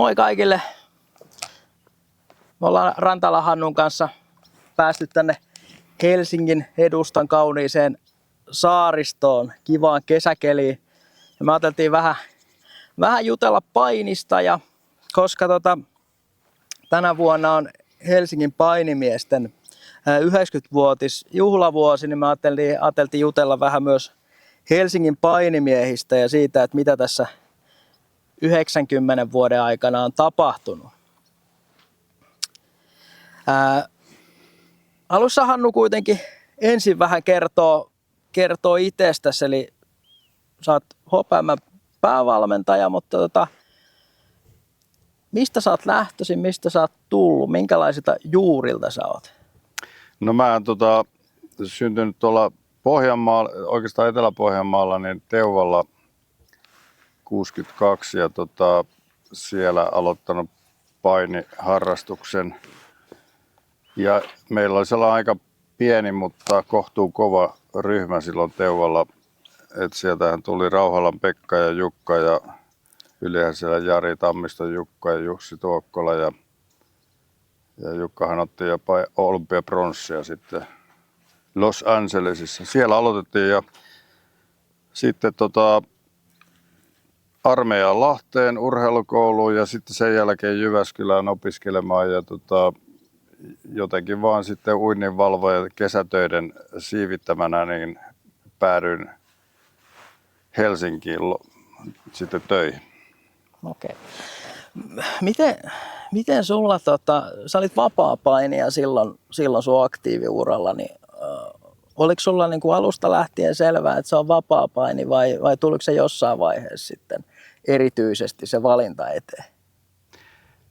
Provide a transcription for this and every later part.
Moi kaikille! Me ollaan Rantalan Hannun kanssa päästy tänne Helsingin edustan kauniiseen saaristoon, kivaan kesäkeliin. Ja me ajateltiin vähän jutella painista, ja koska tänä vuonna on Helsingin painimiesten 90-vuotis juhlavuosi, niin me ajateltiin jutella vähän myös Helsingin painimiehistä ja siitä, että mitä tässä 90 vuoden aikana on tapahtunut. Alussa Hannu kuitenkin ensin vähän kertoo itsestäsi, eli sä oot HPM päävalmentaja, mutta mistä sä oot lähtöisin, mistä sä oot tullut, minkälaisilta juurilta sä oot? No mä oon syntynyt tuolla Pohjanmaalla, oikeastaan Etelä-Pohjanmaalla, niin Teuvalla 62 ja siellä aloittanut painiharrastuksen. Ja meillä oli sellainen aika pieni, mutta kohtuu kova ryhmä silloin Teuvalla. Et sieltähän tuli Rauhalan Pekka ja Jukka ja Ylihäselä Jari, Tammiston Jukka ja Jussi Tuokkola. Ja Jukkahan otti jopa olympiapronssia sitten Los Angelesissa. Siellä aloitettiin ja sitten armeijaan Lahteen urheilukouluun ja sitten sen jälkeen Jyväskylään opiskelemaan ja jotenkin vaan sitten uinninvalvoja kesätöiden siivittämänä niin päädyin Helsinkiin sitten töihin. Okei. Miten sulla, sä olit vapaapainija silloin sun aktiiviuralla, niin oliko sulla niin kuin alusta lähtien selvää, että se on vapaapaini vai tuliko se jossain vaiheessa sitten erityisesti se valinta eteen?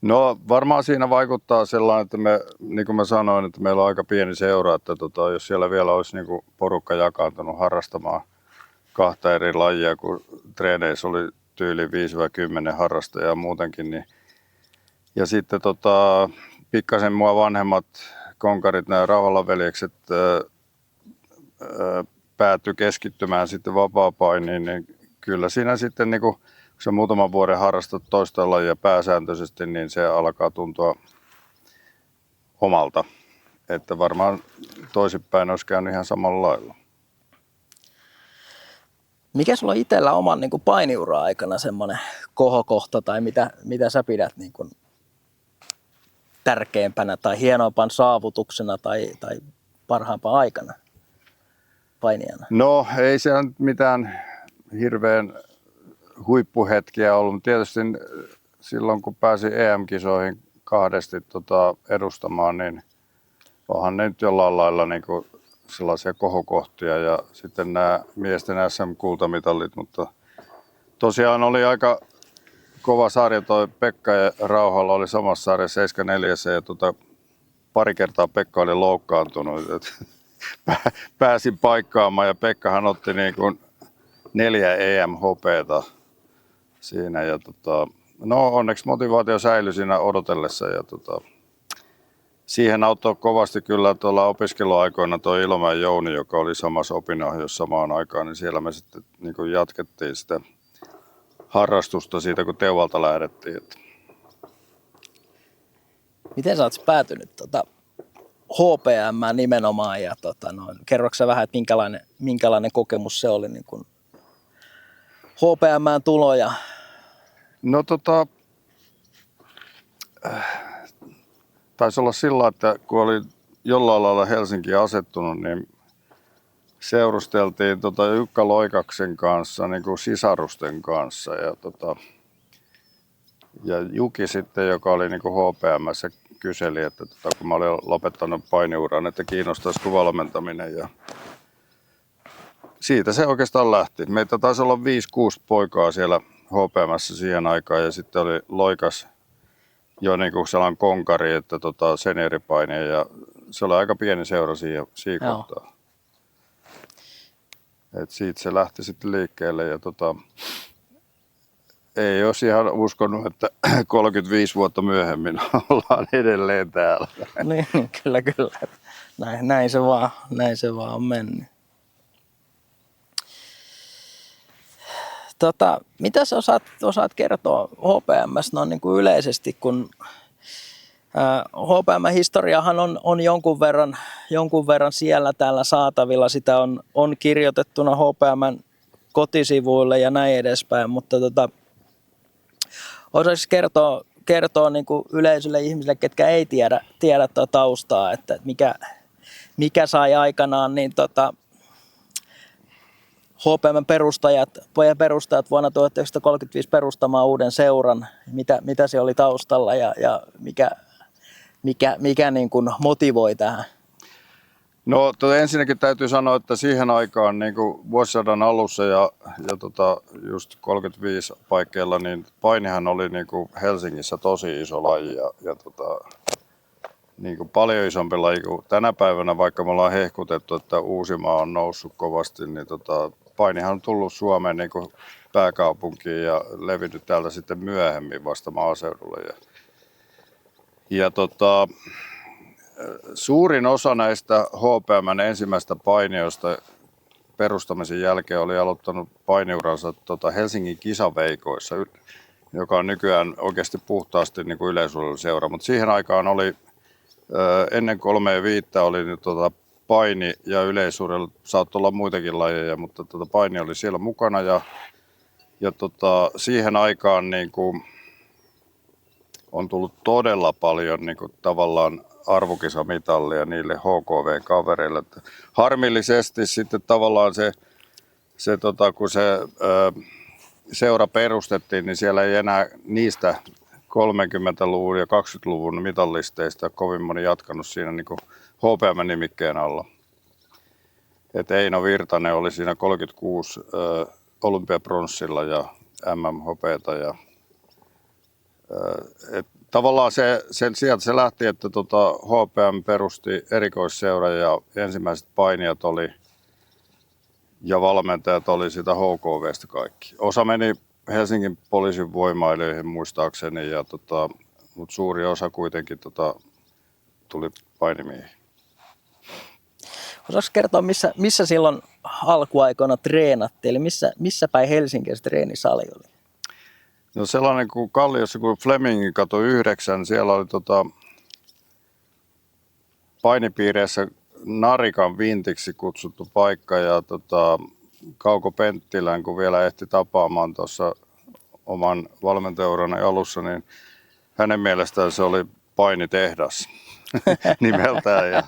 No varmaan siinä vaikuttaa sellainen, että niin kuin mä sanoin, että meillä on aika pieni seura, että jos siellä vielä olisi niin kuin porukka jakaantunut harrastamaan kahta eri lajia, kun treeneissä oli tyyli 5-10 harrastajaa muutenkin, niin ja sitten pikkasen mua vanhemmat konkarit, nämä Rauhalan veljekset päätyi keskittymään sitten vapaapainiin, niin kyllä siinä sitten niin kun sä muutaman vuoden harrastat toista lajia pääsääntöisesti, niin se alkaa tuntua omalta. Että varmaan toisinpäin olisi käynyt ihan samalla lailla. Mikä sulla itsellä oman niin kuin painiura-aikana semmoinen kohokohta tai mitä sä pidät niin kuin tärkeimpänä tai hienoimpana saavutuksena tai parhaimpana aikana painijana? No ei se nyt mitään hirveän huippuhetkiä ollut. Tietysti silloin kun pääsin EM-kisoihin kahdesti edustamaan, niin onhan ne nyt jollain lailla niin kuin sellaisia kohokohtia ja sitten nämä miesten SM-kultamitalit, mutta tosiaan oli aika kova sarja, toi Pekka ja Rauhala oli samassa sarjassa 74 ja pari kertaa Pekka oli loukkaantunut, pääsin paikkaamaan ja Pekkahan otti niin kuin 4 EM-hopeeta siinä ja no onneksi motivaatio säilyi siinä odotellessa ja siihen auttoi kovasti kyllä tuolla opiskeluaikoina tuo Ilomäen Jouni, joka oli samassa opinahjossa samaan aikaan, niin siellä me sitten niin kuin jatkettiin sitä harrastusta siitä, kun Teuvalta lähdettiin. Miten sä oot päätynyt HPM nimenomaan ja kerroksä sä vähän, että minkälainen kokemus se oli niin kuin HPM tuloja? No taisi olla sillä, että kun oli jollain lailla Helsinkiin asettunut, niin seurusteltiin Jukka Loikaksen kanssa, niin kuin sisarusten kanssa. Ja Juki sitten, joka oli niin kuin HPM:ssä, kyseli, että kun mä olin lopettanut painiuran, että kiinnostaisiko valmentaminen. Ja siitä se oikeastaan lähti. Meitä taisi olla 5-6 poikaa siellä HPM:ssä siihen aikaan ja sitten oli Loikas jo niin kuin sellainen konkari, että senioripainija ja se oli aika pieni seura siinä kohtaa. Et siitä se lähti sitten liikkeelle ja ei olisi ihan uskonut, että 35 vuotta myöhemmin ollaan edelleen täällä. Niin, kyllä. Näin se vaan on mennyt. Mitä sä osaat kertoa HPM:stä noin niin kuin yleisesti, kun HPM-historiahan on jonkun verran siellä täällä saatavilla, sitä on kirjoitettuna HPM:n kotisivuille ja näin edespäin, mutta osaisi kertoa niin kuin yleisölle ihmisille, ketkä ei tiedä taustaa, että mikä sai aikanaan niin HPM:n perustajat vuonna 1935 perustamaan uuden seuran, mitä se oli taustalla ja mikä niin kuin motivoi tähän? No ensinnäkin täytyy sanoa, että siihen aikaan niin kuin vuosisadan alussa ja just 35 paikkeilla, niin painihan oli niin kuin Helsingissä tosi iso laji ja niin kuin paljon isompi laji kuin tänä päivänä, vaikka me ollaan hehkutettu, että Uusimaa on noussut kovasti, niin painihan on tullut Suomeen niin kuin pääkaupunkiin ja levinnyt täältä sitten myöhemmin vasta maaseudulle. Suurin osa näistä HPM:n ensimmäistä painijoista perustamisen jälkeen oli aloittanut painiuransa Helsingin kisaveikoissa, joka on nykyään oikeasti puhtaasti niin kuin yleisurheiluseura, mutta siihen aikaan oli ennen 35 oli nyt paini ja yleisurheilu, saattoi olla muitakin lajeja, mutta paini oli siellä mukana ja siihen aikaan niin kuin on tullut todella paljon niin kuin tavallaan arvokisamitallia niille HKV-kavereille. Harmillisesti sitten tavallaan kun se seura perustettiin, niin siellä ei enää niistä 30-luvun ja 20-luvun mitallisteista kovin moni jatkanut siinä niin kuin HPM-nimikkeen alla. Et Eino Virtanen oli siinä 36 olympiapronssilla ja MM-hopeata. Tavallaan sieltä se lähti, että HPM perusti erikoisseura ja ensimmäiset painijat oli ja valmentajat oli sitä HKV:stä kaikki. Osa meni Helsingin poliisin voimailijoihin muistaakseni, mutta suuri osa kuitenkin tuli painimiehiin. Osaatko kertoa, missä silloin alkuaikoina treenattiin, eli missä päin Helsingissä treenisali oli? No sellainen kuin Kalliossa kuin Flemingin katu 9, siellä oli painipiireissä Narikan vintiksi kutsuttu paikka ja Kauko Penttilän, kun vielä ehti tapaamaan tuossa oman valmentajaurani alussa, niin hänen mielestään se oli painitehdas nimeltään ja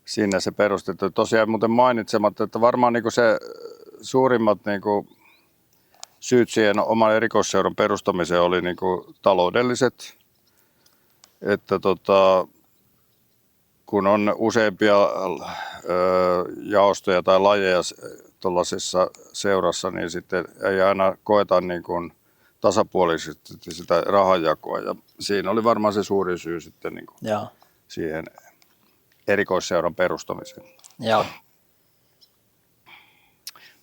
sinne se perustettu. Tosiaan muuten mainitsematta, että varmaan niinku se suurimmat niinku syyt siihen oman erikoisseuran perustamiseen oli niinku taloudelliset, että kun on useampia jaostoja tai lajeja tuollaisessa seurassa, niin sitten ei aina koeta niin kuin tasapuolisesti sitä rahanjakoa. Ja siinä oli varmaan se suuri syy sitten niin kuin siihen erikoisseuran perustamiseen.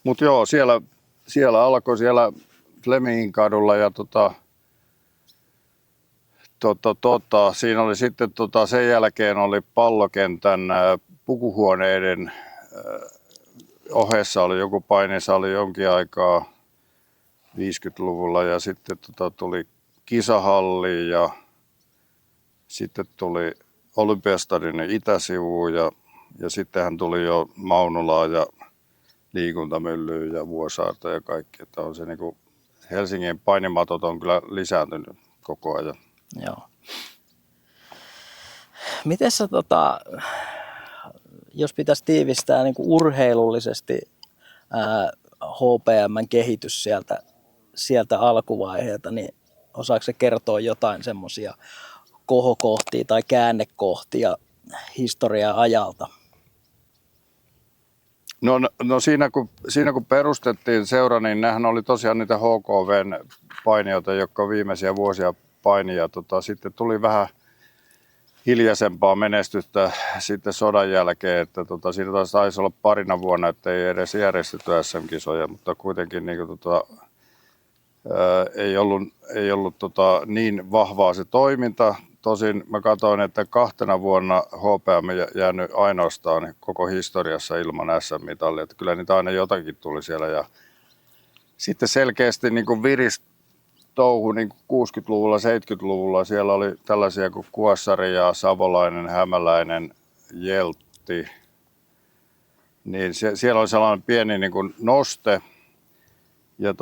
Mutta joo, siellä alkoi siellä Flemingin kadulla ja siinä oli sitten sen jälkeen oli pallokentän pukuhuoneiden ohessa oli joku painisali jonkin aikaa 50-luvulla ja sitten tuli kisahalli ja sitten tuli Olympiastadionin itäsivu ja sittenhän tuli jo Maunulaa ja liikuntamyllyä ja Vuosaarta ja kaikki, että on se niinku Helsingin painimatot on kyllä lisääntynyt koko ajan. Joo. Miten sä, jos pitäisi tiivistää niin kuin urheilullisesti HPM:n kehitys sieltä alkuvaiheelta, niin osaako se kertoa jotain semmoisia kohokohtia tai käännekohtia historian ajalta? No siinä kun perustettiin seura, niin nehän oli tosiaan niitä HKV:n painijoita, jotka viimeisiä vuosia paini ja sitten tuli vähän hiljaisempaa menestystä sitten sodan jälkeen, että siinä taisi olla parina vuonna, että ei edes järjestetty SM-kisoja, mutta kuitenkin niin kuin, ei ollut niin vahvaa se toiminta. tosin mä katsoin, että 2 vuonna HPM jäänyt ainoastaan koko historiassa ilman SM-mitallia. Että kyllä niitä aina jotakin tuli siellä. Ja sitten selkeästi niin kuin viristouhu niin kuin 60-luvulla, 70-luvulla siellä oli tällaisia kuin Kuossari ja Savolainen, Hämäläinen, Jeltti. Niin siellä oli sellainen pieni niin kuin noste. Ja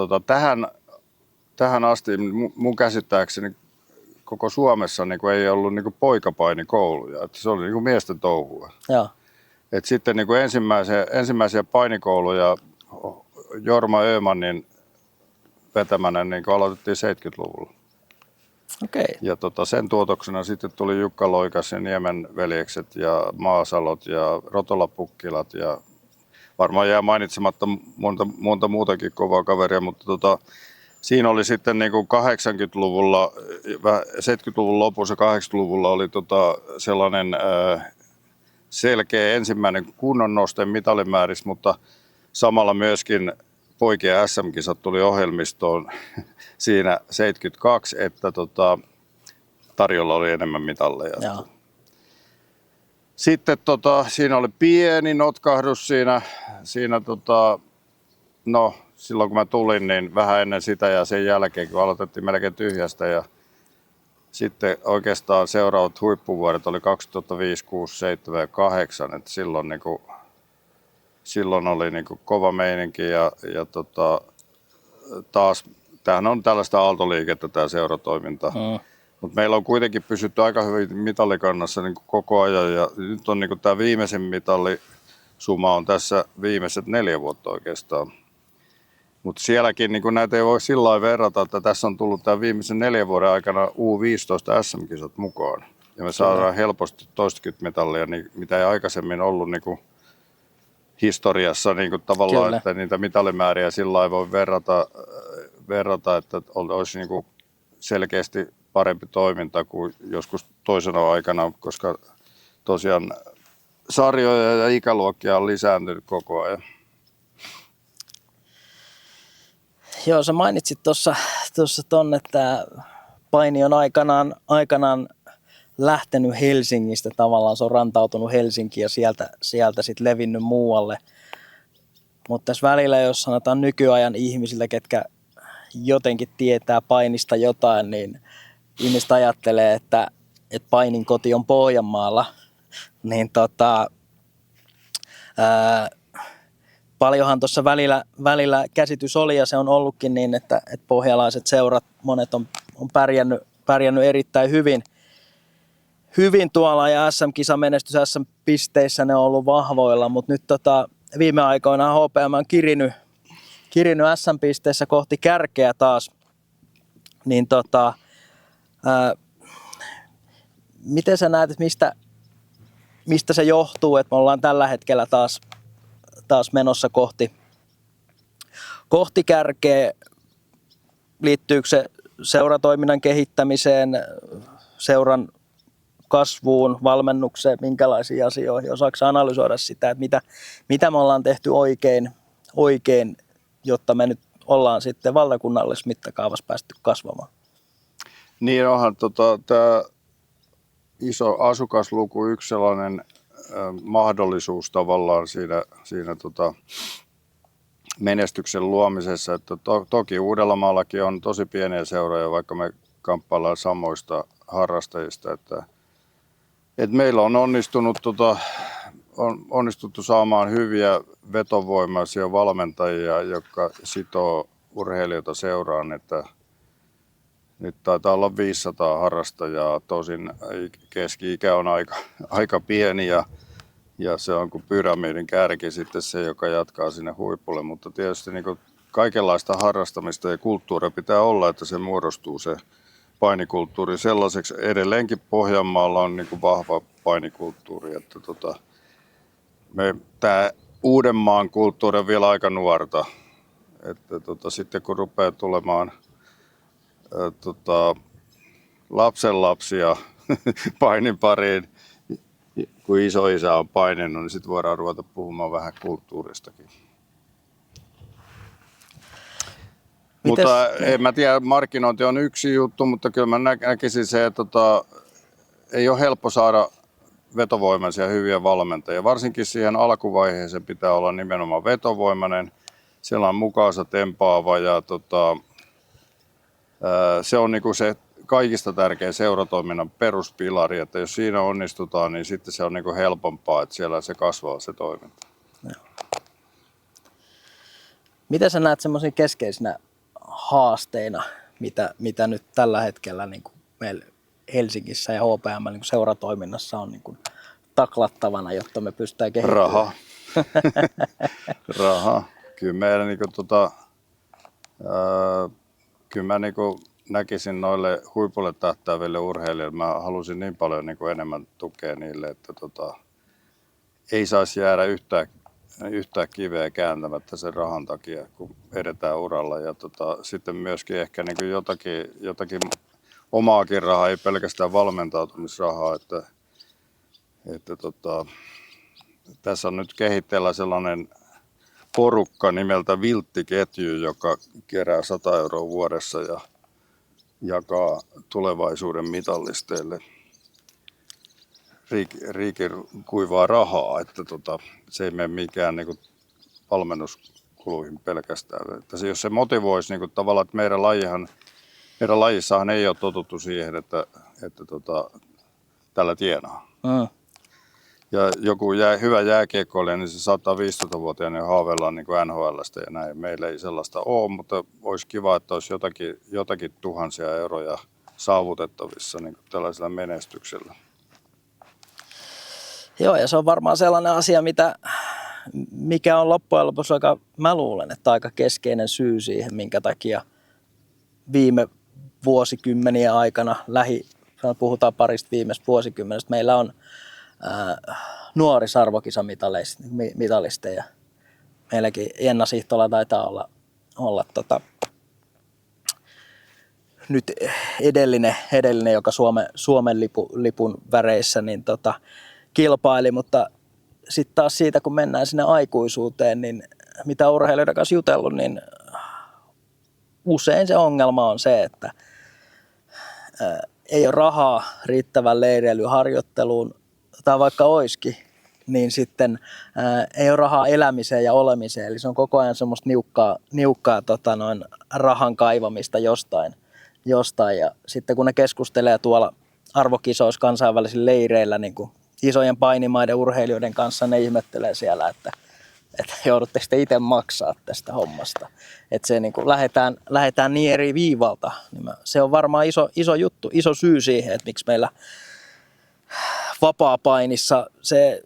tähän asti mun käsittääkseni koko Suomessa niin kuin ei ollut niin kuin poikapainikouluja. Että se oli niin kuin miesten touhua. Joo. Et sitten niin kuin ensimmäisiä painikouluja Jorma Öhmanin vetämänä niin kuin aloitettiin 70-luvulla. Okei. Ja sen tuotoksena sitten tuli Jukka Loikas ja Niemen veljekset ja Maasalot ja Rotolapukkilat ja varmaan jää mainitsematta monta muutakin kovaa kaveria, mutta siinä oli sitten niin kuin 80-luvulla, 70-luvun lopussa 80-luvulla oli sellainen selkeä ensimmäinen kunnon noste mitalimäärissä, mutta samalla myöskin poikien SM-kisat tuli ohjelmistoon siinä 72, että tarjolla oli enemmän mitalleja. Joo. Sitten siinä oli pieni notkahdus siinä no silloin kun mä tulin, niin vähän ennen sitä ja sen jälkeen, kun aloitettiin melkein tyhjästä. Ja sitten oikeastaan seuraavat huippuvuodet oli 2005, 6, 7 ja 8. Et silloin oli niinku kova meininki ja taas tämähän on tällaista aaltoliikettä tämä seuratoiminta. Mutta meillä on kuitenkin pysytty aika hyvin mitalikannassa niinku koko ajan ja nyt on niinku tämä viimeisen mitallisuma on tässä viimeiset 4 vuotta oikeastaan. Mutta sielläkin niin näitä ei voi sillä lailla verrata, että tässä on tullut tämän viimeisen 4 vuoden aikana U15 SM-kisat mukaan. Ja me saadaan helposti toistakymmentä mitallia, niin mitä ei aikaisemmin ollut niin kuin historiassa niin kuin tavallaan, kyllä, että niitä mitalimääriä sillä lailla voi verrata, että olisi niin kuin selkeästi parempi toiminta kuin joskus toisena aikana, koska tosiaan sarjoja ja ikäluokkia on lisääntynyt koko ajan. Joo, sä mainitsit tuossa ton, että paini on aikanaan lähtenyt Helsingistä, tavallaan se on rantautunut Helsinkiin ja sieltä sitten levinnyt muualle. Mutta tässä välillä, jos sanotaan nykyajan ihmisiltä, ketkä jotenkin tietää painista jotain, niin ihmiset ajattelee, että painin koti on Pohjanmaalla. Niin paljonhan tuossa välillä käsitys oli ja se on ollutkin niin, että pohjalaiset seurat, monet on pärjännyt erittäin hyvin tuolla ja SM-kisamenestys SM-pisteissä ne on ollut vahvoilla, mutta nyt viime aikoina HPM on kirinyt SM-pisteissä kohti kärkeä taas, niin miten sä näet, että mistä se johtuu, että me ollaan tällä hetkellä taas menossa kohti kärkeä? Liittyykö se seuratoiminnan kehittämiseen, seuran kasvuun, valmennukseen, minkälaisiin asioihin? Osaatko analysoida sitä, että mitä me ollaan tehty oikein, jotta me nyt ollaan sitten valtakunnallisessa mittakaavassa päästy kasvamaan? Niin onhan tämä iso asukasluku yksi sellainen mahdollisuus tavallaan siinä menestyksen luomisessa, että toki Uudellamaallakin on tosi pieniä seuroja, vaikka me kamppaillaan samoista harrastajista, että meillä on onnistuttu saamaan hyviä vetovoimaisia valmentajia, jotka sitoo urheilijoita seuraan, että nyt taitaa olla 500 harrastajaa, tosin keski-ikä on aika pieni ja se on kuin pyramidin kärki sitten se, joka jatkaa sinne huipulle, mutta tietysti niin kuin kaikenlaista harrastamista ja kulttuuria pitää olla, että se muodostuu se painikulttuuri sellaiseksi. Edelleenkin Pohjanmaalla on niin kuin vahva painikulttuuri, että tämä Uudenmaan kulttuuri on vielä aika nuorta, että sitten kun rupeaa tulemaan lapsenlapsia painin pariin, kun isoisä on paininut, niin sitten voidaan ruveta puhumaan vähän kulttuuristakin. Mutta en mä tiedä, markkinointi on yksi juttu, mutta kyllä mä näkisin se, että ei ole helppo saada vetovoimaisia hyviä valmentajia. Varsinkin siihen alkuvaiheeseen pitää olla nimenomaan vetovoimainen, siellä on mukaansa tempaava ja se on niinku se kaikista tärkein seuratoiminnan peruspilari, että jos siinä onnistutaan, niin sitten se on niinku helpompaa, että siellä se kasvaa se toiminta. Miten sä näet semmoisia keskeisinä haasteina, mitä nyt tällä hetkellä niin kuin meillä Helsingissä ja HPM niin kuin seuratoiminnassa on niin kuin taklattavana, jotta me pystytään kehittämään? Raha. Kyllä meillä kyllä mä näkisin noille huipulle tähtääville urheilijoille, mä halusin niin paljon enemmän tukea niille, että ei saisi jäädä yhtään kiveä kääntämättä sen rahan takia, kun edetään uralla. Ja sitten myöskin ehkä jotakin omaakin rahaa, ei pelkästään valmentautumisrahaa. Että tässä on nyt kehitteillä sellainen porukka nimeltä Viltti-ketju, joka kerää 100 € vuodessa ja jakaa tulevaisuuden mitallisteille riikikuivaa rahaa, että se ei mene mikään valmennuskuluihin pelkästään. Että jos se motivoisi tavallaan, että meidän lajissahan ei ole totuttu siihen, että tällä tienaa. Ja joku hyvä jääkiekkoilija, niin se 115-vuotiaana haaveillaan NHL:stä ja näin. Meillä ei sellaista ole, mutta olisi kiva, että olisi jotakin tuhansia euroja saavutettavissa tällaisella menestyksellä. Joo, ja se on varmaan sellainen asia, mikä on loppujen lopuksi mä luulen, että aika keskeinen syy siihen, minkä takia viime vuosikymmenien aikana, puhutaan parista viimeistä vuosikymmenestä, meillä on nuorisarvokisamitalisteja. Meilläkin Jenna Sihtola taitaa olla nyt edellinen, joka Suomen lipun väreissä niin kilpaili, mutta sitten taas siitä, kun mennään sinne aikuisuuteen, niin mitä urheilijoiden kanssa jutellut, niin usein se ongelma on se, että ei ole rahaa riittävän leireilyharjoitteluun, tai vaikka olisikin, niin sitten ei ole rahaa elämiseen ja olemiseen. Eli se on koko ajan semmoista niukkaa rahan kaivamista jostain. Ja sitten kun ne keskustelee tuolla arvokisoissa kansainvälisillä leireillä niin kuin isojen painimaiden urheilijoiden kanssa, ne ihmettelee siellä, että joudutteko te itse maksaa tästä hommasta. Että se niin kuin lähdetään niin eri viivalta. Niin se on varmaan iso juttu, iso syy siihen, että miksi meillä vapaapainissa se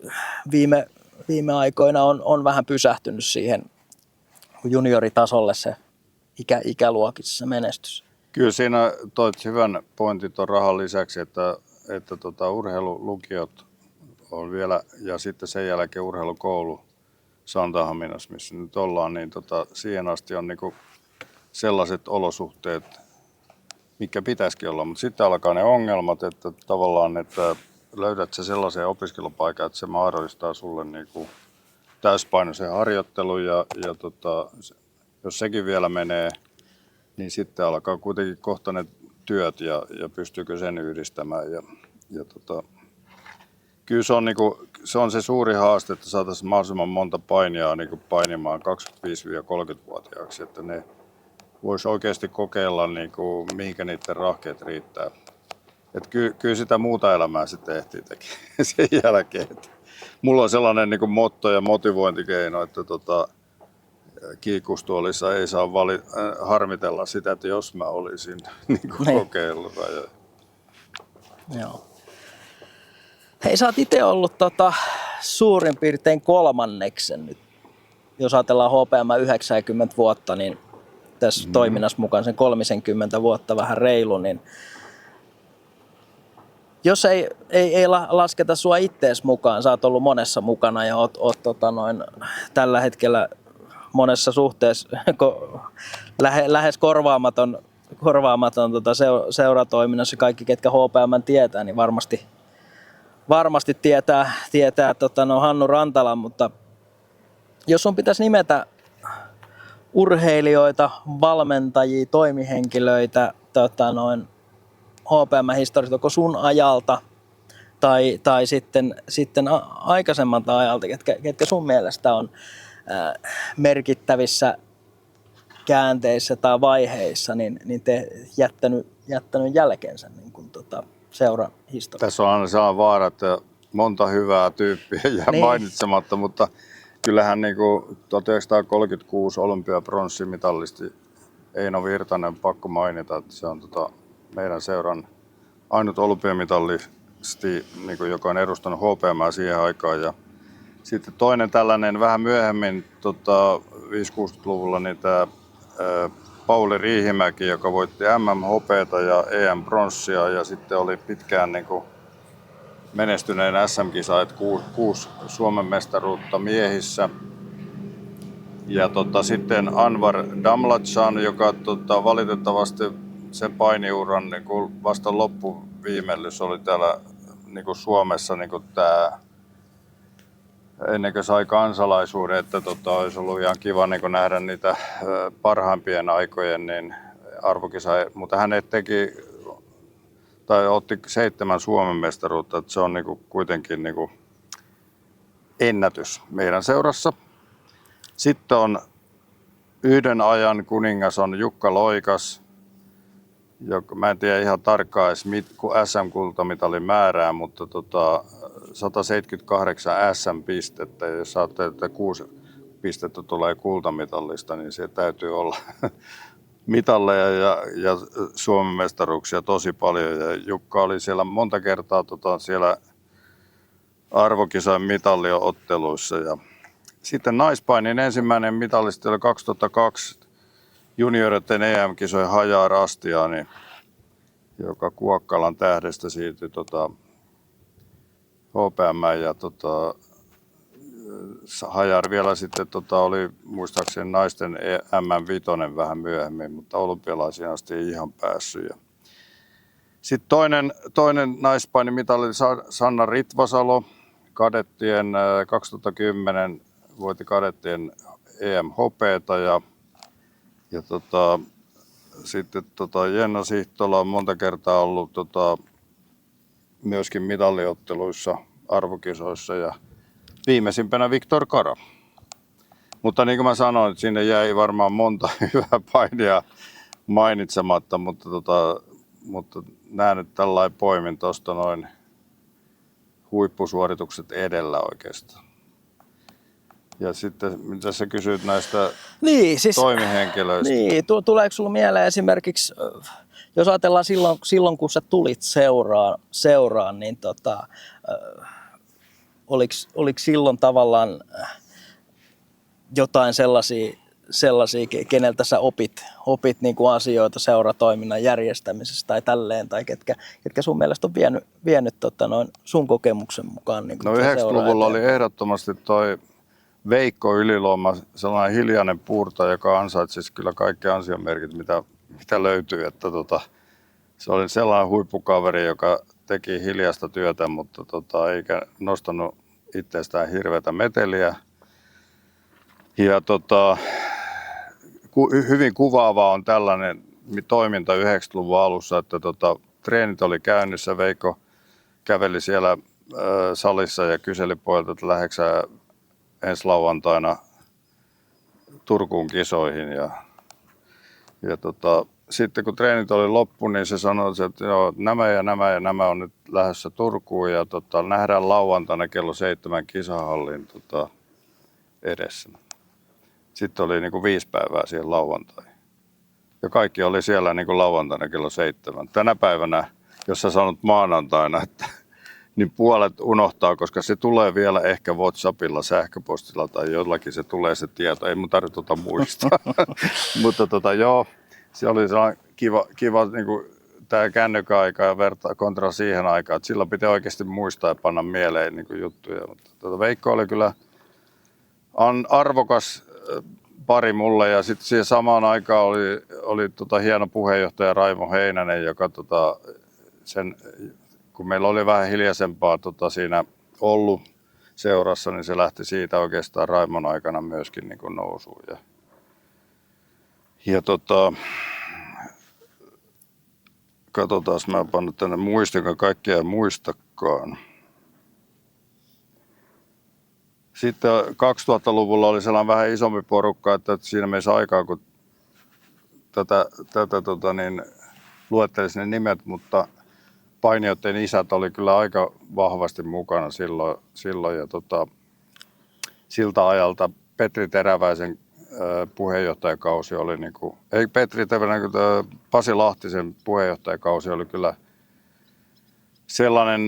viime aikoina on vähän pysähtynyt siihen junioritasolle se ikäluokissa se menestys. Kyllä siinä toit hyvän pointin tuon rahan lisäksi, että urheilulukiot on vielä ja sitten sen jälkeen urheilukoulu Santahaminassa, missä nyt ollaan, niin siihen asti on sellaiset olosuhteet, mikä pitäisikin olla, mutta sitten alkaa ne ongelmat, että tavallaan, että löydät sä sellaisen opiskelupaikan, että se mahdollistaa sulle täyspainoisen harjoittelun ja jos sekin vielä menee, niin sitten alkaa kuitenkin kohta ne työt ja pystyykö sen yhdistämään. Kyllä se on se suuri haaste, että saataisiin mahdollisimman monta painijaa painimaan 25-30-vuotiaaksi, että ne voisi oikeasti kokeilla mihinkä niiden rahkeet riittää. Et kyllä sitä muuta elämää sitten ehtii tekemään sen jälkeen. Mulla on sellainen motto ja motivointikeino, että kiikustuolissa ei saa harmitella sitä, että jos mä olisin kokeillut. Joo. Hei, sä oot itse ollut suurin piirtein kolmanneksen nyt. Jos ajatellaan HPM 90 vuotta, niin tässä toiminnassa mukaan sen 30 vuotta vähän reilu, niin jos ei lasketa sua ittees mukaan, sä oot ollut monessa mukana ja oot tällä hetkellä monessa suhteessa lähes korvaamaton seuratoiminnassa. Kaikki, ketkä HPM tietää, niin varmasti tietää Hannu Rantalan, mutta jos sun pitäisi nimetä urheilijoita, valmentajia, toimihenkilöitä HPM-historiasta, sun ajalta, tai sitten aikaisemmalta ajalta, ketkä sun mielestä on merkittävissä käänteissä tai vaiheissa niin te jättänyt jälkeensä niin kuin seuran historiassa? Tässä on aina sellainen vaara, että monta hyvää tyyppiä jää mainitsematta, mutta kyllähän niin kuin 1936 olympiapronssimitalisti Eino Virtanen pakko mainita, että se on meidän seuran ainut olympiamitalisti, niin kuin, joka on edustanut HPM:ää siihen aikaan. Ja sitten toinen tällainen vähän myöhemmin 5-60-luvulla niin tämä Pauli Riihimäki, joka voitti MM-hopeata ja EM-pronssia ja sitten oli pitkään niin kuin menestyneen SM-kisa, että 6 Suomen mestaruutta miehissä. Ja sitten Anwar Damlazhan, joka valitettavasti sen painiuran niin kuin vasta loppuviimellys oli täällä niin kuin Suomessa niin kuin tämä, ennen kuin sai kansalaisuuden, että olisi ollut ihan kiva niin kuin nähdä niitä parhaimpien aikojen niin arvokisa, mutta hän otti 7 Suomen mestaruutta, että se on niin kuin kuitenkin niin kuin ennätys meidän seurassa. Sitten on yhden ajan kuningas on Jukka Loikas, joka mä en tiedä ihan tarkkaan edes SM-kultamitalin määrää, mutta 178 SM-pistettä, ja jos ajattelee, että 6 pistettä tulee kultamitallista, niin se täytyy olla mitalleja ja Suomen mestaruuksia tosi paljon. Ja Jukka oli siellä monta kertaa siellä arvokisojen mitalliotteluissa. Ja sitten naispainin ensimmäinen mitalisti oli 2002 junioreiden EM-kisojen Hajar Astiani, joka Kuokkalan Tähdestä siirtyi HPM ja Hajar vielä sitten oli muistaakseni naisten MM5 vähän myöhemmin, mutta olympialaisiin asti ei ihan päässyt. Ja sitten toinen naispainimitali Sanna Ritvasalo, kadettien 2010 voitti kadettien EM-hopeata ja sitten Jenna Sihtola on monta kertaa ollut myöskin mitalliotteluissa arvokisoissa ja viimeisimpänä Viktor Kara. Mutta niin kuin mä sanoin, että sinne jäi varmaan monta hyvää painia mainitsematta, mutta nämä nyt tällainen poimin tuosta noin huippusuoritukset edellä oikeastaan. Ja sitten, mitä sä kysyit näistä toimihenkilöistä? Niin, tuleeko sulla mieleen esimerkiksi, jos ajatellaan silloin kun sä tulit seuraan niin oliko silloin tavallaan jotain sellaisia, keneltä sä opit niin kuin asioita seuratoiminnan järjestämisestä tai tälleen, tai ketkä sun mielestä on vienyt sun kokemuksen mukaan? Niin no 90-luvulla oli ehdottomasti toi Veikko Yliluoma, sellainen hiljainen puurta, joka ansaitsisi kyllä kaikki ansiomerkit, mitä löytyy. Että se oli sellainen huippukaveri, joka teki hiljaista työtä, mutta eikä nostanut itsestään hirveätä meteliä. Ja hyvin kuvaavaa on tällainen toiminta 90-luvun alussa, että treenit oli käynnissä. Veikko käveli siellä salissa ja kyseli pojilta, että lähdetkö ensi lauantaina Turkuun kisoihin. Ja sitten kun treenit oli loppu, niin se sanoi, että joo, nämä ja nämä on nyt lähdössä Turkuun ja nähdään lauantaina kello 7 kisahallin edessä. Sitten oli niin kuin 5 päivää siihen lauantaihin. Ja kaikki oli siellä niin kuin lauantaina kello 7. Tänä päivänä, jos sä sanot maanantaina, niin puolet unohtaa, koska se tulee vielä ehkä WhatsAppilla, sähköpostilla tai jollakin se tulee se tieto. Ei mun tarvitse muistaa. Mutta joo, se oli kiva niin kuin tämä kännykkäaika ja kontra siihen aikaan. Että silloin pitää oikeasti muistaa ja panna mieleen niin kuin juttuja. Mutta Veikko oli kyllä arvokas pari mulle ja sitten siihen samaan aikaan oli hieno puheenjohtaja Raimo Heinänen, joka kun meillä oli vähän hiljaisempaa siinä ollut seurassa, niin se lähti siitä oikeastaan Raimon aikana myöskin niin kuin nousuun. Ja katsotaan, mä oon pannut tänne muistin, kaikkea ei muistakaan. Sitten 2000-luvulla oli sellainen vähän isompi porukka, että siinä mielessä aikaa, kun luettelisi ne nimet, mutta painijoiden isät oli kyllä aika vahvasti mukana silloin ja siltä ajalta Petri Teräväisen puheenjohtajakausi oli Pasi Lahtisen puheenjohtajakausi oli kyllä sellainen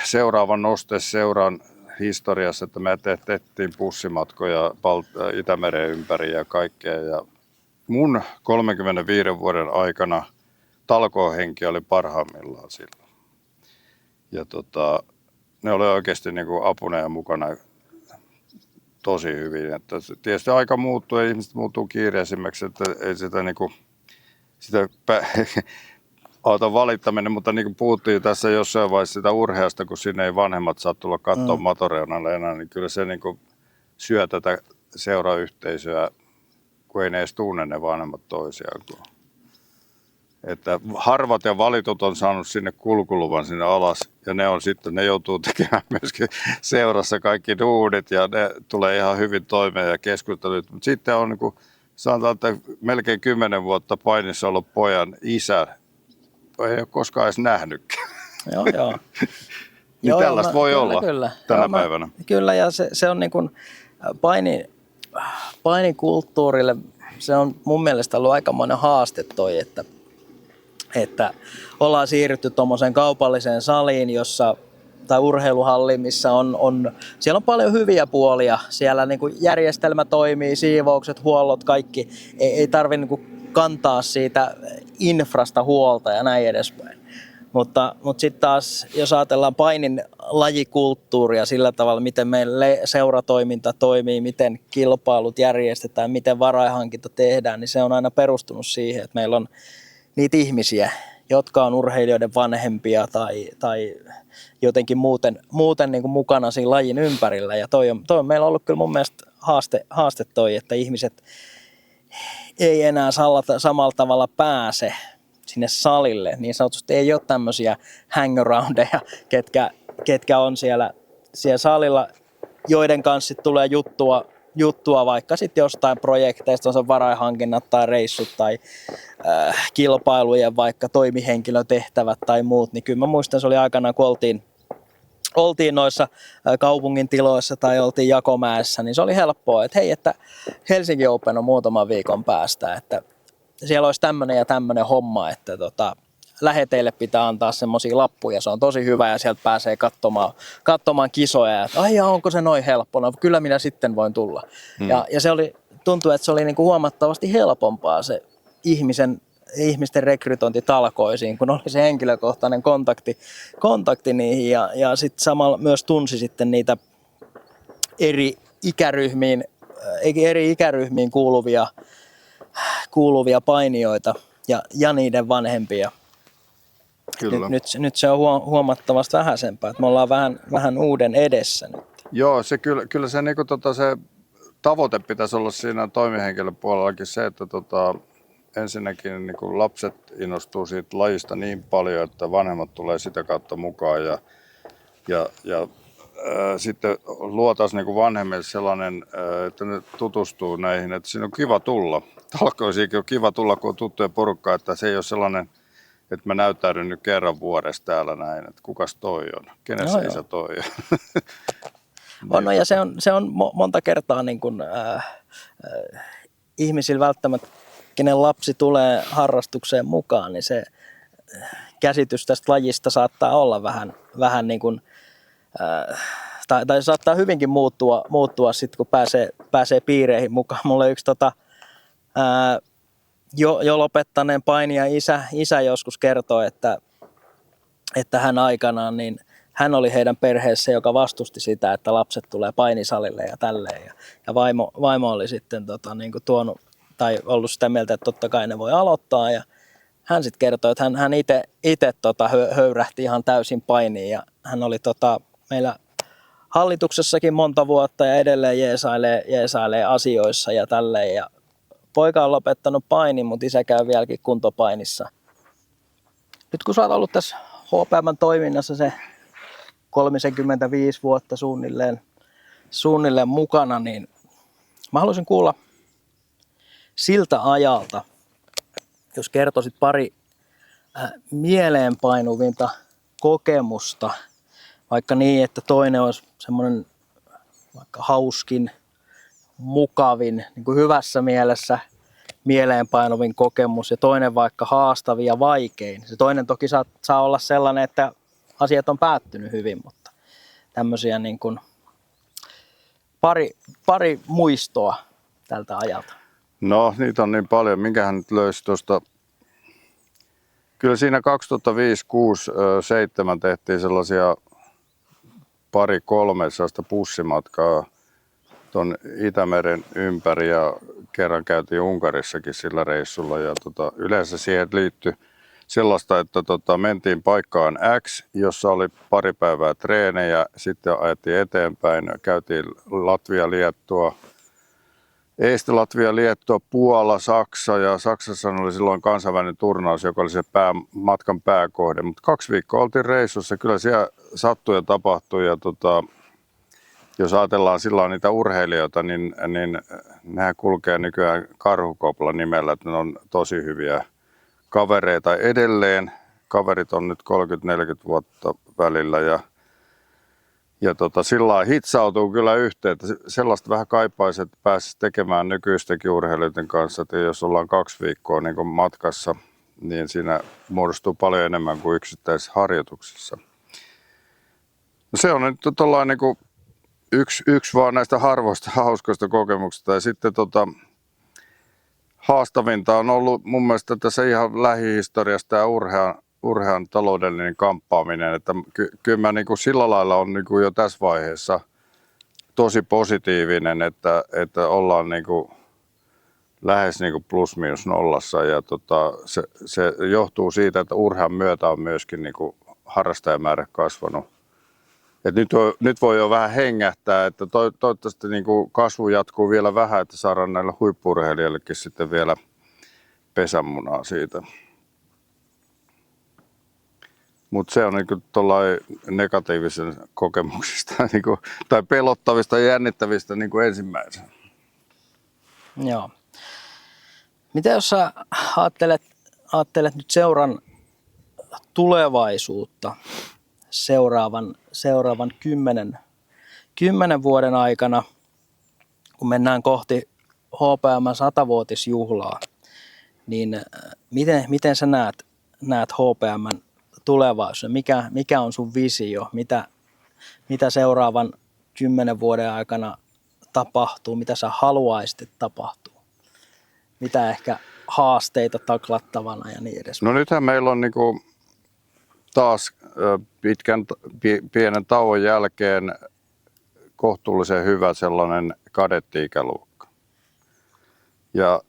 seuraava noste seuran historiassa, että me tehtiin bussimatkoja Itämeren ympäri ja kaikkea. Ja mun 35 vuoden aikana talkoohenki oli parhaimmillaan silloin. Ja ne oli oikeasti niin kuin apuna ja mukana tosi hyvin. Että tietysti aika muuttuu ja ihmiset muuttuu kiireisimmiksi, että ei sitä, niin kuin, sitä auta valittaminen, mutta niin kuin puhuttiin tässä jossain vaiheessa sitä urheasta, kun sinne ei vanhemmat saa tulla katsoa matoreunalle enää, niin kyllä se niin kuin syö tätä seurayhteisöä, kun ei ne edes tunne ne vanhemmat toisiaan. Että harvat ja valitut on saanut sinne kulkuluvan sinne alas ja ne joutuu tekemään myöskin seurassa kaikki duunit ja ne tulee ihan hyvin toimeen ja keskustelut. Mutta sitten on niin kuin, sanotaan, että melkein 10 vuotta painissa ollut pojan isä, ei ole koskaan edes nähnytkään. Joo. Niin tällaista voi olla tänä päivänä. Kyllä, ja se on niin kuin painikulttuurille, se on mun mielestä ollut aikamoinen haaste toi, että ollaan siirrytty tuommoiseen kaupalliseen saliin, tai urheiluhalliin, missä siellä on paljon hyviä puolia. Siellä niin kuin järjestelmä toimii, siivoukset, huollot, kaikki. Ei tarvitse niin kuin kantaa siitä infrasta huolta ja näin edespäin. Mutta sitten taas, jos ajatellaan painin lajikulttuuria sillä tavalla, miten meillä seuratoiminta toimii, miten kilpailut järjestetään, miten varainhankinta tehdään, niin se on aina perustunut siihen, että meillä on niitä ihmisiä, jotka on urheilijoiden vanhempia tai jotenkin muuten niin kuin mukana siinä lajin ympärillä. Ja toi on meillä ollut kyllä mun mielestä haaste toi, että ihmiset ei enää samalla tavalla pääse sinne salille. Niin sanotusti ei ole tämmöisiä hangaroundeja, ketkä on siellä salilla, joiden kanssa tulee juttua vaikka sitten jostain projekteista, on se varainhankinnat tai reissut tai kilpailujen vaikka toimihenkilötehtävät tai muut, niin kyllä mä muistan, se oli aikanaan, kun oltiin noissa kaupungin tiloissa tai oltiin Jakomäessä, niin se oli helppoa, että hei, että Helsinki Open on muutaman viikon päästä, että siellä olisi tämmöinen ja tämmöinen homma, että läheteille pitää antaa semmoisia lappuja, se on tosi hyvä ja sieltä pääsee katsomaan kisoja, että ai onko se noin helppo, no kyllä minä sitten voin tulla. Ja tuntui, että se oli niinku huomattavasti helpompaa se ihmisten rekrytointi talkoisiin, kun oli se henkilökohtainen kontakti niihin ja sitten samalla myös tunsi sitten niitä eri ikäryhmiin kuuluvia painijoita ja niiden vanhempia. Kyllä. Nyt se on huomattavasti vähäisempää, että me ollaan vähän uuden edessä nyt. Joo, kyllä se, niinku, se tavoite pitäisi olla siinä toimihenkilöpuolellakin se, että ensinnäkin niin lapset innostuu siitä lajista niin paljon, että vanhemmat tulee sitä kautta mukaan ja sitten luotaisiin niin vanhemmille sellainen, että ne tutustuu näihin, että siinä on kiva tulla. Talkoisiinkin on kiva tulla, kun on tuttuja porukkaa, että se ei ole sellainen, että mä näyttäydyn nyt kerran vuodessa täällä näin, että kukas toi on, kenen se isä toi on. No ja se on monta kertaa niin kuin, ihmisillä välttämättä, kenen lapsi tulee harrastukseen mukaan, niin se käsitys tästä lajista saattaa olla vähän niin kuin, tai saattaa hyvinkin muuttua sitten, kun pääsee piireihin mukaan. Mulle yksi jo lopettaneen painija isä joskus kertoi, että hän aikanaan, niin hän oli heidän perheessä, joka vastusti sitä, että lapset tulee painisalille ja tälleen. Ja vaimo oli sitten niin kuin tuonut tai ollut sitä mieltä, että totta kai ne voi aloittaa. Ja hän sitten kertoi, että hän itse höyrähti ihan täysin painiin ja hän oli meillä hallituksessakin monta vuotta ja edelleen jeesailee asioissa ja tälleen. Ja poika on lopettanut painin, mutta isä käy vieläkin kuntopainissa. Nyt kun sä oot ollut tässä HPM:n toiminnassa se 35 vuotta suunnilleen, suunnilleen mukana, niin mä haluaisin kuulla siltä ajalta, jos kertoisit pari mieleenpainuvinta kokemusta, vaikka niin, että toinen olisi semmoinen vaikka hauskin, mukavin, niin kuin hyvässä mielessä mieleenpainuvin kokemus ja toinen vaikka haastavin ja vaikein. Se toinen toki saa olla sellainen, että asiat on päättynyt hyvin, mutta tämmöisiä niin kuin pari muistoa tältä ajalta. No, niitä on niin paljon. Minkähän nyt löysi tuosta? Kyllä siinä 2005, 6, 7 tehtiin sellaisia pari-kolme sellaista bussimatkaa tuon Itämeren ympäri ja kerran käytiin Unkarissakin sillä reissulla. Ja yleensä siihen liittyi sellaista, että mentiin paikkaan X, jossa oli pari päivää treenejä, sitten ajettiin eteenpäin, käytiin Latvia, Liettua, Eesti, Latvia, Liettua, Puola, Saksa ja Saksassa oli silloin kansainvälinen turnaus, joka oli se matkan pääkohde. Mutta 2 viikkoa oltiin reissussa, kyllä siellä sattui ja tapahtui ja jos ajatellaan silloin niitä urheilijoita, niin nehän kulkee nykyään Karhukopla nimellä, että ne on tosi hyviä kavereita edelleen. Kaverit on nyt 30-40 vuotta välillä ja sillä lailla hitsautuu kyllä yhteen, että sellaista vähän kaipaisi, että pääsisi tekemään nykyistenkin urheilijoiden kanssa, että jos ollaan 2 viikkoa niin kuin matkassa, niin siinä muodostuu paljon enemmän kuin yksittäisissä harjoituksissa. No se on nyt tollainen niin kuin yksi vaan näistä harvoista hauskoista kokemuksista ja sitten haastavinta on ollut mun mielestä tässä ihan lähihistoriasta ja urhean taloudellinen kamppaaminen, että kyllä mä niin kuin sillä lailla on niin kuin jo tässä vaiheessa tosi positiivinen, että ollaan niin kuin lähes niin kuin plus miinus nollassa ja se johtuu siitä, että urhean myötä on myöskin niin kuin harrastajamäärä kasvanut. Et nyt voi jo vähän hengähtää, että toivottavasti niin kuin kasvu jatkuu vielä vähän, että saadaan näille huippu-urheilijoillekin sitten vielä pesämunaa siitä. Mutta se on niin tuollainen negatiivisen kokemuksista niinku, tai pelottavista ja jännittävistä niinku ensimmäisenä. Joo. Mitä jos sä ajattelet nyt seuran tulevaisuutta seuraavan 10 vuoden aikana, kun mennään kohti HPM:n 100-vuotisjuhlaa, niin miten sä näet HPM:n tulevaisuuden? Mikä on sun visio? Mitä seuraavan 10 vuoden aikana tapahtuu? Mitä sä haluaisit, että tapahtuu? Mitä ehkä haasteita taklattavana ja niin edes? No nythän meillä on niinku taas pienen tauon jälkeen kohtuullisen hyvä sellainen kadetti-ikäluokka. Ja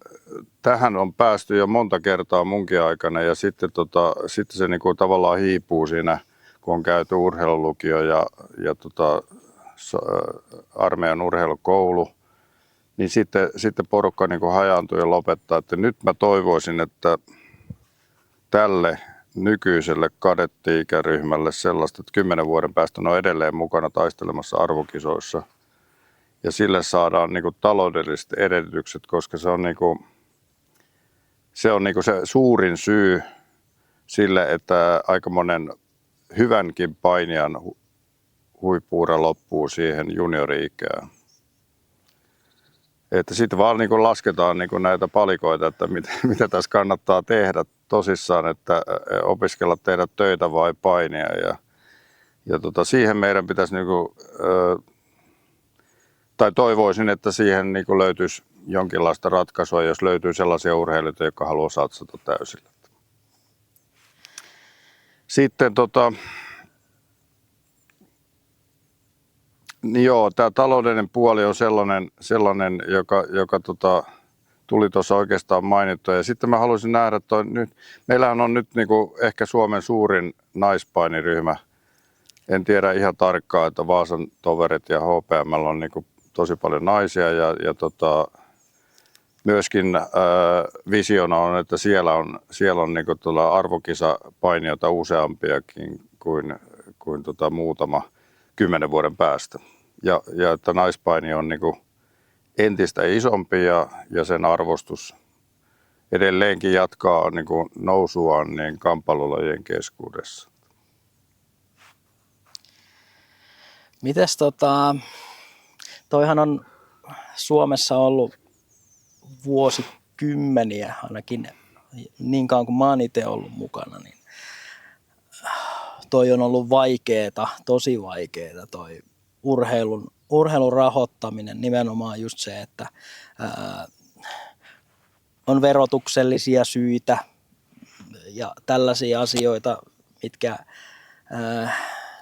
tähän on päästy jo monta kertaa munkin aikana ja sitten se niinku tavallaan hiipuu siinä, kun on käyty urheilulukio ja armeijan urheilukoulu, niin sitten porukka niinku hajaantuu ja lopettaa. Että nyt mä toivoisin, että tälle nykyiselle kadetti-ikäryhmälle sellaista, että 10 vuoden päästä ne on edelleen mukana taistelemassa arvokisoissa. Ja sille saadaan niinku taloudelliset edellytykset, koska se on se suurin syy sille, että aika monen hyvänkin painijan huippu-ura loppuu siihen juniori-ikään. Että sitten vaan niin lasketaan niin näitä palikoita, että mitä tässä kannattaa tehdä tosissaan, että opiskella tehdä töitä vai painia. Siihen meidän pitäisi, tai toivoisin, että siihen löytyisi jonkinlaista ratkaisua, jos löytyy sellaisia urheilijoita, jotka haluaa satsata täysillä. Sitten niin joo, tämä taloudellinen puoli on sellainen joka tuli tuossa oikeastaan mainittua. Ja sitten mä haluaisin nähdä, että meillähän on nyt ehkä Suomen suurin naispainiryhmä. En tiedä ihan tarkkaan, että Vaasan toverit ja HPM:llä on tosi paljon naisia ja myöskin visiona on, että siellä on arvokisapainijoita useampiakin kuin muutama 10 vuoden päästä. ja että naispaini on niin kuin entistä isompi ja sen arvostus edelleenkin jatkaa niin kuin nousuaan niin kamppailulajien keskuudessa. Mites toihan on Suomessa ollut vuosikymmeniä ainakin niin kauan kuin mä oon itse ollut mukana, niin toi on ollut vaikeeta, tosi vaikeeta toi urheilun rahoittaminen, nimenomaan just se, että on verotuksellisia syitä ja tällaisia asioita,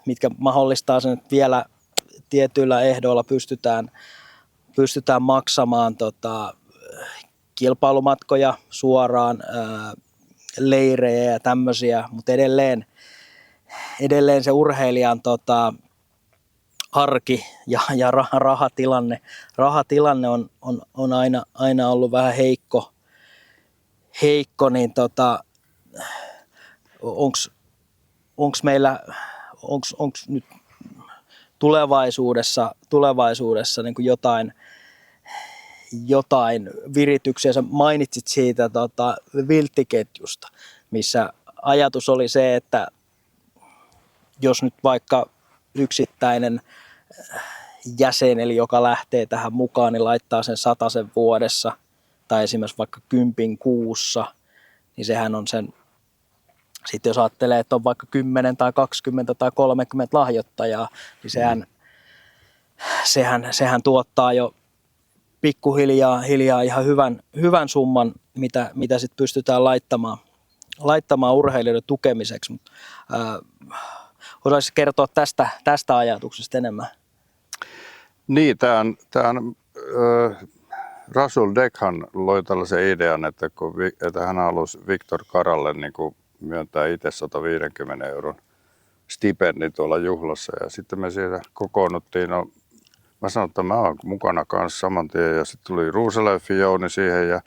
mitkä mahdollistaa sen, että vielä tietyillä ehdoilla pystytään maksamaan kilpailumatkoja suoraan, leirejä ja tämmöisiä, mutta edelleen se urheilijan arki ja rahatilanne on aina ollut vähän heikko, niin onko nyt tulevaisuudessa niin kuin jotain virityksiä? Sä mainitsit siitä vilttiketjusta, missä ajatus oli se, että jos nyt vaikka yksittäinen jäsen, eli joka lähtee tähän mukaan, niin laittaa sen 100 vuodessa tai esimerkiksi vaikka 10 kuussa, niin sehän on sen, sitten jos ajattelee, että on vaikka 10 tai 20 tai 30 lahjoittajaa, niin sehän tuottaa jo pikkuhiljaa ihan hyvän summan, mitä sitten pystytään laittamaan urheilijoiden tukemiseksi. Osaisi kertoa tästä ajatuksesta enemmän? Niin, Rasul Dekhan loi tällaisen idean, että hän halusi Viktor Karalle niin kuin myöntää itse 150 € stipendi tuolla juhlassa. Ja sitten me siellä kokoonnuttiin. No, mä sanoin, että mä oon mukana kanssa saman tien. Ja sitten tuli Ruuseleffi Jouni siihen. Ja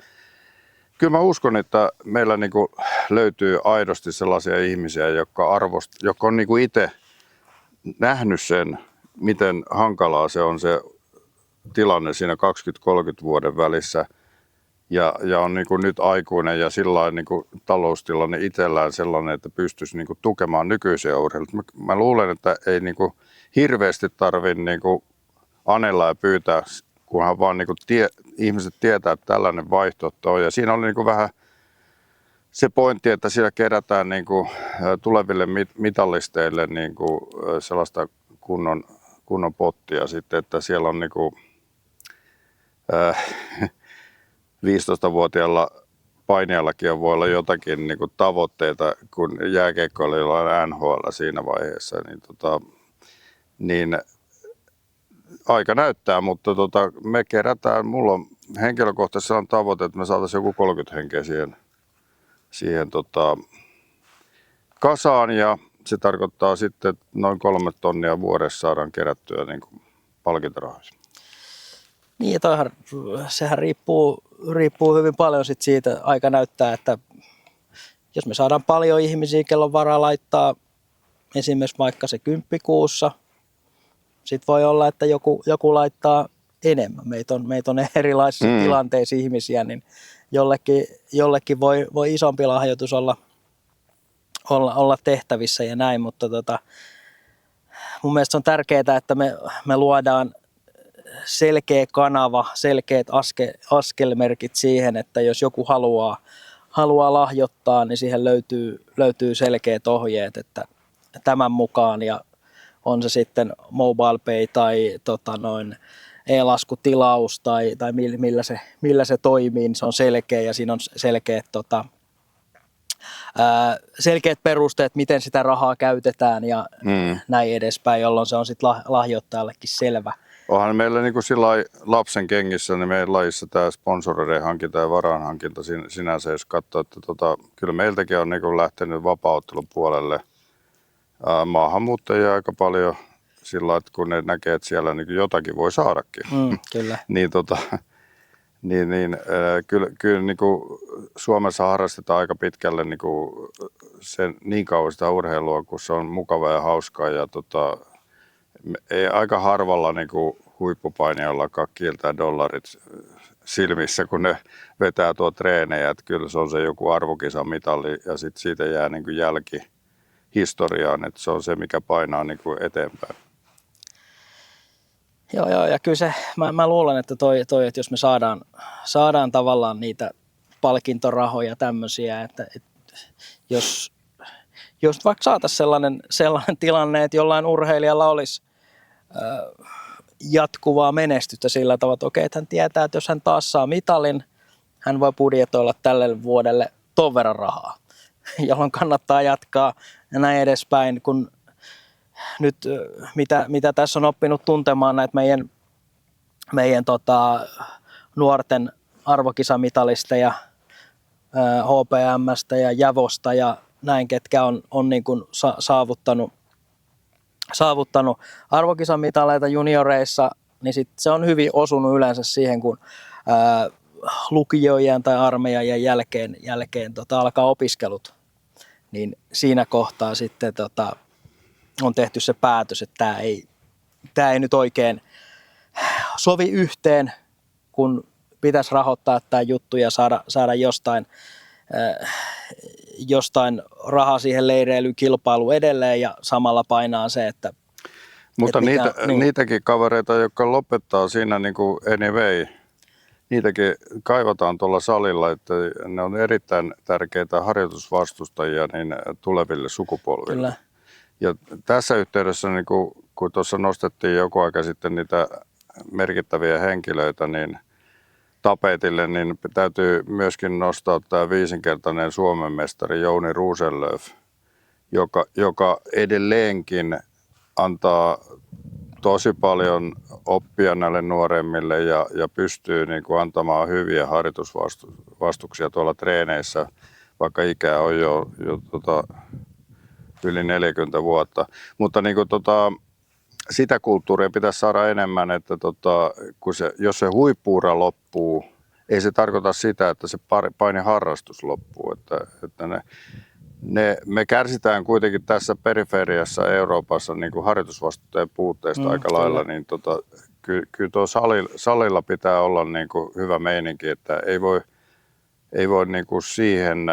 kyllä mä uskon, että meillä niin kuin löytyy aidosti sellaisia ihmisiä, jotka on niin kuin itse nähnyt sen, miten hankalaa se on se tilanne siinä 20-30 vuoden välissä ja on niin kuin nyt aikuinen ja sillain niin kuin taloustilanne itsellään sellainen, että pystyisi niin kuin tukemaan nykyisiä urheilijoita. Mä luulen, että ei niin kuin hirveästi tarvitse niin kuin anella ja pyytää, kunhan vaan niin kuin ihmiset tietää, että tällainen vaihtoehto on. Ja siinä oli niin kuin vähän se pointti, että siellä kerätään niin kuin tuleville mitallisteille niin kuin sellaista kunnon pottia sitten, että siellä on niin kuin 15-vuotiaalla painijallakin voi olla jotakin niin kuin tavoitteita, kun jääkiekkoilijoilla on NHL siinä vaiheessa, niin aika näyttää, mutta me kerätään, mulla on henkilökohtaisesti on tavoite, että me saataisiin joku 30 henkeä siihen kasaan ja se tarkoittaa sitten, että noin 3 tonnia vuodessa saadaan kerättyä niin kuin palkintorahoissa. Niin, ja sehän riippuu hyvin paljon siitä, aika näyttää, että jos me saadaan paljon ihmisiä, kello on varaa laittaa esimerkiksi vaikka se 10 kuussa, sitten voi olla, että joku laittaa enemmän. Meitä on erilaisissa tilanteissa ihmisiä, niin jollekin voi isompi lahjoitus olla tehtävissä ja näin, mutta mun mielestä on tärkeää, että me luodaan selkeä kanava, selkeät askelmerkit siihen, että jos joku haluaa lahjoittaa, niin siihen löytyy selkeät ohjeet, että tämän mukaan, ja on se sitten MobilePay tai e-laskutilaus tai millä se toimii, niin se on selkeä ja siinä on selkeät perusteet, miten sitä rahaa käytetään ja näin edespäin, jolloin se on sitten lahjoittajallekin selvä. Onhan meillä niin kuin lapsen kengissä, niin meidän lajissa tämä sponsoreiden hankinta ja varainhankinta sinänsä, jos katsoo, että kyllä meiltäkin on niin kuin lähtenyt vapaa-ottelun puolelle maahanmuuttajia aika paljon sillä, että kun ne näkee, että siellä niin jotakin voi saadakin. Kyllä. Kyllä niin kuin Suomessa harrastetaan aika pitkälle niin kuin niin kauan sitä urheilua, kun se on mukavaa ja hauskaa ja ei aika harvalla niin kuin huippupainijallakaan kiiltää dollarit silmissä, kun ne vetää tuo treenejä. Että kyllä se on se joku arvokisamitali ja sitten siitä jää niin kuin jälki historiaan, että se on se, mikä painaa niin kuin eteenpäin. Joo, ja kyllä se, mä luulen, että toi, että jos me saadaan tavallaan niitä palkintorahoja tämmöisiä, että jos vaikka saataisiin sellainen tilanne, että jollain urheilijalla olisi jatkuvaa menestystä sillä tavalla, että okei, että hän tietää, että jos hän taas saa mitalin, hän voi budjetoilla tälle vuodelle ton verran rahaa, jolloin kannattaa jatkaa ja näin edespäin, kun nyt mitä tässä on oppinut tuntemaan näitä meidän nuorten arvokisamitalisteja HPM:stä ja Javosta ja näin, ketkä on niin kuin saavuttanut arvokisamitaleita junioreissa, niin sit se on hyvin osunut yleensä siihen, kun lukioijan tai armeijan jälkeen alkaa opiskelut, niin siinä kohtaa sitten on tehty se päätös, että tämä ei nyt oikein sovi yhteen, kun pitäisi rahoittaa tämä juttu ja saada jostain rahaa siihen leireilykilpailuun edelleen ja samalla painaa se, että... Mutta niitäkin kavereita, jotka lopettaa siinä niin kuin anyway, niitäkin kaivataan tuolla salilla, että ne on erittäin tärkeitä harjoitusvastustajia niin tuleville sukupolville. Kyllä. Ja tässä yhteydessä, niin kun tuossa nostettiin joku aika sitten niitä merkittäviä henkilöitä niin tapetille, niin täytyy myöskin nostaa tämä 5-kertainen Suomen mestari Jouni Rosenlöf, joka edelleenkin antaa tosi paljon oppia näille nuoremmille ja pystyy niin kuin antamaan hyviä harjoitusvastuksia tuolla treeneissä, vaikka ikää on jo yli 40 vuotta. Mutta niin kuin sitä kulttuuria pitäisi saada enemmän, että jos se huippu-ura loppuu, ei se tarkoita sitä, että se painiharrastus loppuu. Että me kärsitään kuitenkin tässä periferiassa Euroopassa niin kuin harjoitusvastuuteen puutteesta aika lailla, niin kyllä tuo salilla pitää olla niin kuin hyvä meininki, että ei voi niin kuin siihen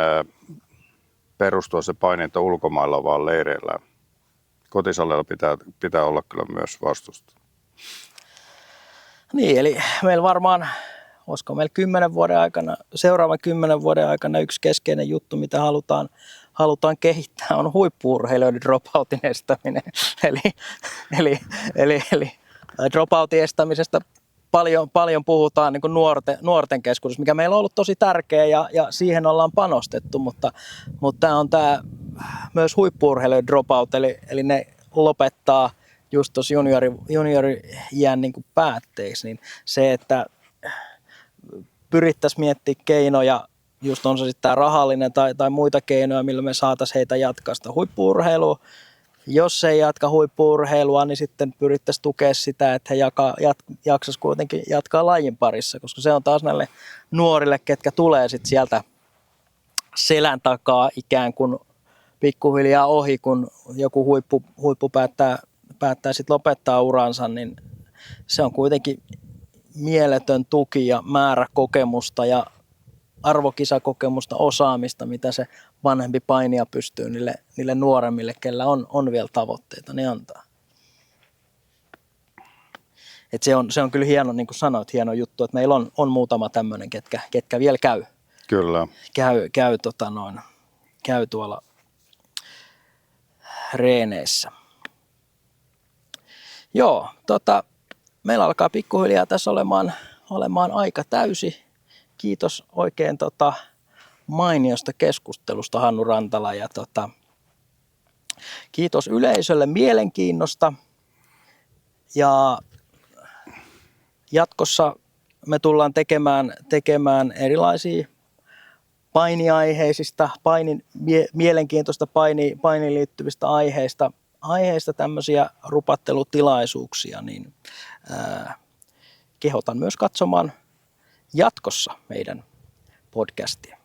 perustua se paininta ulkomailla vaan leireillä. Kotisalilla pitää olla kyllä myös vastusta. Niin, eli meillä varmaan, olisiko meillä seuraavan 10 vuoden aikana yksi keskeinen juttu, mitä halutaan kehittää, on huippu-urheilijoiden dropoutin estäminen. Eli dropoutin estämisestä paljon puhutaan niin kuin nuorten keskuudessa, mikä meillä on ollut tosi tärkeä ja siihen ollaan panostettu, mutta tämä on myös huippu-urheilijoiden dropout, eli ne lopettaa just tuossa juniori-iän niin kuin päätteeksi, niin se, että pyrittäisiin miettimään keinoja, just on se sitten tämä rahallinen tai muita keinoja, millä me saataisiin heitä jatkaa sitä huippu-urheilua. Jos ei jatka huippu-urheilua, niin sitten pyrittäisiin tukea sitä, että he jaksaisivat kuitenkin jatkaa lajin parissa, koska se on taas näille nuorille, ketkä tulee sitten sieltä selän takaa ikään kuin pikkuhiljaa ohi, kun joku huippu päättää sitten lopettaa uransa, niin se on kuitenkin mieletön tuki ja määrä kokemusta ja arvokisakokemusta, osaamista, mitä se vanhempi painija pystyy niille nuoremmille, kellä on vielä tavoitteita, niin antaa. Et se on kyllä hieno, niin kuin sanoit, hieno juttu, että meillä on muutama tämmöinen, ketkä vielä käy. Kyllä. Käy tuolla reeneissä. Joo, meillä alkaa pikkuhiljaa tässä olemaan aika täysi. Kiitos oikein mainiosta keskustelusta, Hannu Rantala, ja kiitos yleisölle mielenkiinnosta. Ja jatkossa me tullaan tekemään erilaisia painiaiheisista, mielenkiintoista painiin liittyvistä aiheista tämmöisiä rupattelutilaisuuksia, niin kehotan myös katsomaan jatkossa meidän podcastia.